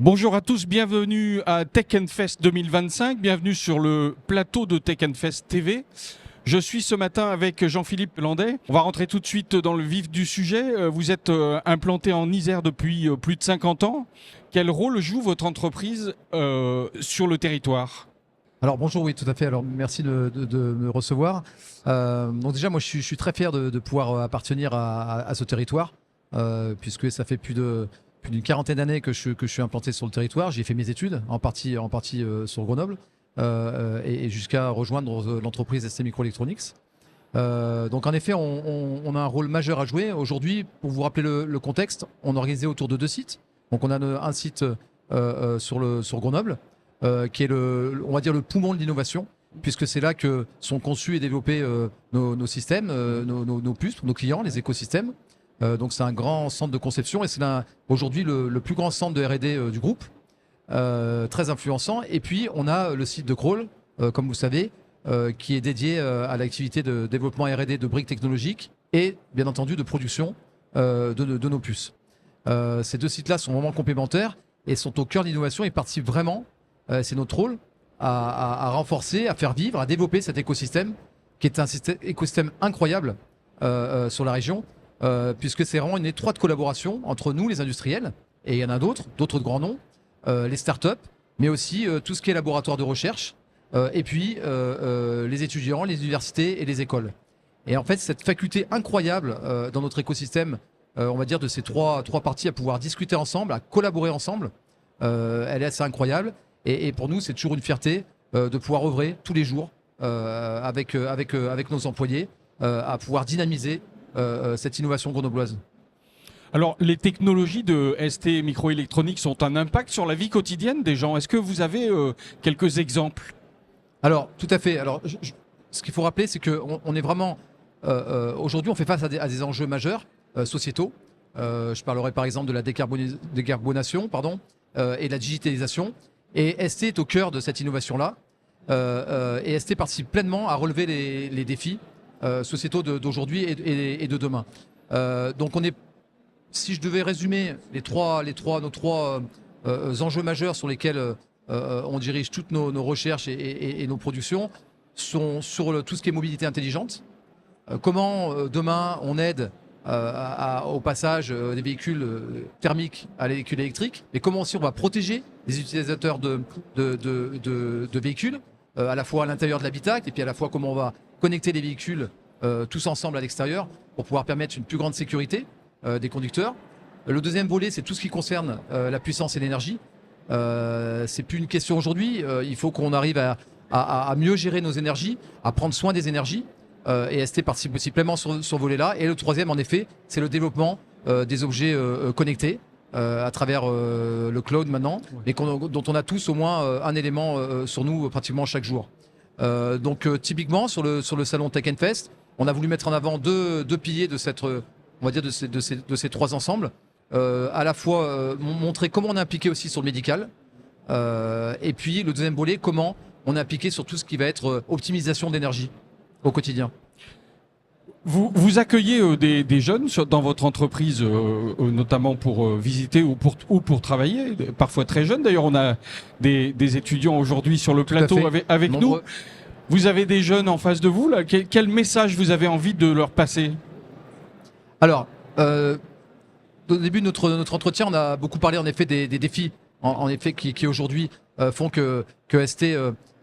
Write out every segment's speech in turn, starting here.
Bonjour à tous, bienvenue à Tech Fest 2025, bienvenue sur le plateau de Tech Fest TV. Je suis ce matin avec Jean-Philippe Landais. On va rentrer tout de suite dans le vif du sujet. Vous êtes implanté en Isère depuis plus de 50 ans. Quel rôle joue votre entreprise sur le territoire ? Alors bonjour, oui, tout à fait. Alors merci de me recevoir. Donc déjà, moi, je suis très fier de pouvoir appartenir à ce territoire, puisque ça fait plus d'une quarantaine d'années que je suis implanté sur le territoire. J'ai fait mes études en partie sur Grenoble, et jusqu'à rejoindre l'entreprise ST Microelectronics. Donc en effet, on a un rôle majeur à jouer. Aujourd'hui, pour vous rappeler le contexte, on est organisé autour de deux sites. Donc on a un site sur Grenoble, qui est on va dire le poumon de l'innovation, puisque c'est là que sont conçus et développés nos systèmes, nos puces pour nos clients, les écosystèmes. Donc c'est un grand centre de conception et c'est aujourd'hui le plus grand centre de R&D du groupe, très influençant. Et puis on a le site de Crolles, comme vous savez, qui est dédié à l'activité de développement R&D de briques technologiques et bien entendu de production de nos puces. Ces deux sites-là sont vraiment complémentaires et sont au cœur de l'innovation et participent vraiment, c'est notre rôle, à renforcer, à faire vivre, à développer cet écosystème qui est un écosystème incroyable sur la région. Puisque c'est vraiment une étroite collaboration entre nous, les industriels, et il y en a d'autres de grands noms, les startups, mais aussi tout ce qui est laboratoire de recherche, et puis les étudiants, les universités et les écoles. Et en fait, cette faculté incroyable dans notre écosystème, on va dire de ces trois parties, à pouvoir discuter ensemble, à collaborer ensemble, elle est assez incroyable. Et pour nous, c'est toujours une fierté de pouvoir œuvrer tous les jours avec nos employés, à pouvoir dynamiser cette innovation grenobloise. Alors, les technologies de ST Microelectronics ont un impact sur la vie quotidienne des gens. Est-ce que vous avez quelques exemples ? Alors, tout à fait. Alors, ce qu'il faut rappeler, c'est qu'on est vraiment... aujourd'hui, on fait face à des enjeux majeurs sociétaux. Je parlerai par exemple de la décarbonation et de la digitalisation. Et ST est au cœur de cette innovation-là. Et ST participe pleinement à relever les défis sociétaux d'aujourd'hui et de demain. Donc si je devais résumer nos trois enjeux majeurs sur lesquels on dirige toutes nos recherches et nos productions, sont sur tout ce qui est mobilité intelligente. Comment demain on aide au passage des véhicules thermiques à les véhicules électriques, et comment aussi on va protéger les utilisateurs de véhicules, à la fois à l'intérieur de l'habitacle, et puis à la fois comment on va connecter les véhicules tous ensemble à l'extérieur pour pouvoir permettre une plus grande sécurité des conducteurs. Le deuxième volet, c'est tout ce qui concerne la puissance et l'énergie. C'est plus une question aujourd'hui. Il faut qu'on arrive à mieux gérer nos énergies, à prendre soin des énergies. Et ST participe aussi pleinement sur ce volet-là. Et le troisième, en effet, c'est le développement des objets connectés à travers le cloud maintenant, et dont on a tous au moins un élément sur nous pratiquement chaque jour. Donc typiquement sur le salon Tech Fest, on a voulu mettre en avant deux piliers de on va dire de ces trois ensembles. À la fois montrer comment on est impliqué aussi sur le médical, et puis le deuxième volet, comment on est impliqué sur tout ce qui va être optimisation d'énergie au quotidien. Vous accueillez des jeunes dans votre entreprise, notamment pour visiter ou pour travailler, parfois très jeunes. D'ailleurs, on a des étudiants aujourd'hui sur le plateau avec nous. Vous avez des jeunes en face de vous, là. Quel message vous avez envie de leur passer ? Alors, au début de notre entretien, on a beaucoup parlé en effet des défis en effet, qui aujourd'hui font que ST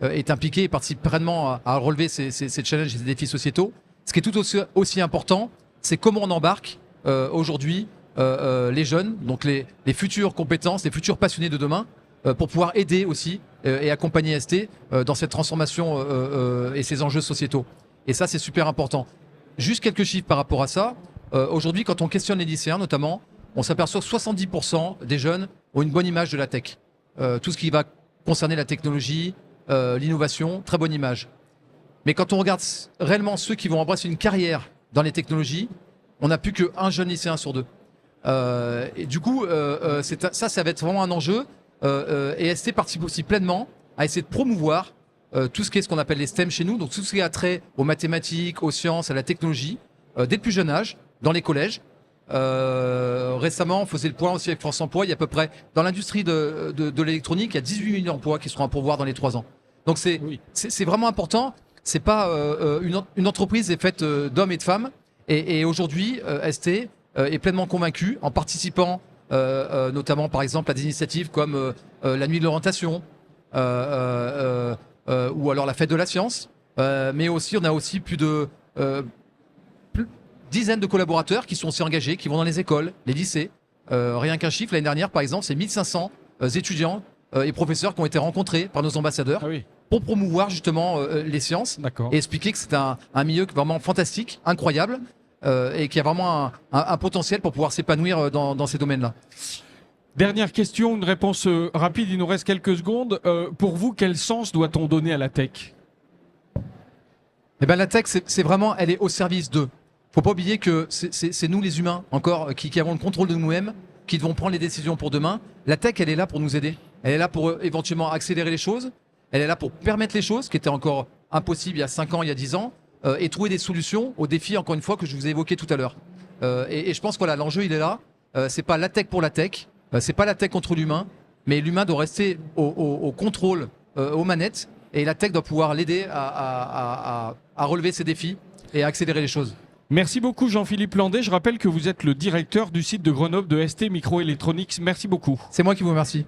est impliqué et participe pleinement à relever ces challenges et ces défis sociétaux. Ce qui est tout aussi important, c'est comment on embarque aujourd'hui les jeunes, donc les futures compétences, les futurs passionnés de demain, pour pouvoir aider aussi et accompagner ST dans cette transformation et ces enjeux sociétaux. Et ça, c'est super important. Juste quelques chiffres par rapport à ça. Aujourd'hui, quand on questionne les lycéens notamment, on s'aperçoit que 70% des jeunes ont une bonne image de la tech. Tout ce qui va concerner la technologie, l'innovation, très bonne image. Mais quand on regarde réellement ceux qui vont embrasser une carrière dans les technologies, on n'a plus qu'un jeune lycéen sur deux. Et du coup, ça va être vraiment un enjeu. Et ST participe aussi pleinement à essayer de promouvoir tout ce qui est ce qu'on appelle les STEM chez nous, donc tout ce qui a trait aux mathématiques, aux sciences, à la technologie, dès le plus jeune âge, dans les collèges. Récemment, on faisait le point aussi avec France Emploi. Il y a à peu près, dans l'industrie de l'électronique, il y a 18 millions d'emplois qui seront à pourvoir dans les 3 ans. Donc c'est vraiment important. C'est pas une entreprise est faite d'hommes et de femmes. Et aujourd'hui, ST est pleinement convaincu en participant notamment par exemple à des initiatives comme la nuit de l'orientation ou alors la fête de la science. Mais aussi, on a aussi plus de dizaines de collaborateurs qui sont aussi engagés, qui vont dans les écoles, les lycées. Rien qu'un chiffre, l'année dernière par exemple, c'est 1500 étudiants et professeurs qui ont été rencontrés par nos ambassadeurs pour promouvoir justement les sciences et expliquer que c'est un milieu vraiment fantastique, incroyable et qui a vraiment un potentiel pour pouvoir s'épanouir dans ces domaines-là. Dernière question, une réponse rapide, il nous reste quelques secondes. Pour vous, quel sens doit-on donner à la tech ? Eh ben, la tech, c'est vraiment, elle est au service d'eux. Faut pas oublier que c'est nous les humains encore qui avons le contrôle de nous-mêmes, qui devons prendre les décisions pour demain. La tech, elle est là pour nous aider. Elle est là pour éventuellement accélérer les choses. Elle est là pour permettre les choses, qui étaient encore impossibles il y a 5 ans, il y a 10 ans, et trouver des solutions aux défis, encore une fois, que je vous ai évoqués tout à l'heure. Et je pense que voilà, l'enjeu, il est là. C'est pas la tech pour la tech. C'est pas la tech contre l'humain, mais l'humain doit rester au contrôle, aux manettes, et la tech doit pouvoir l'aider à relever ces défis et à accélérer les choses. Merci beaucoup Jean-Philippe Landais. Je rappelle que vous êtes le directeur du site de Grenoble de ST Microelectronics. Merci beaucoup. C'est moi qui vous remercie.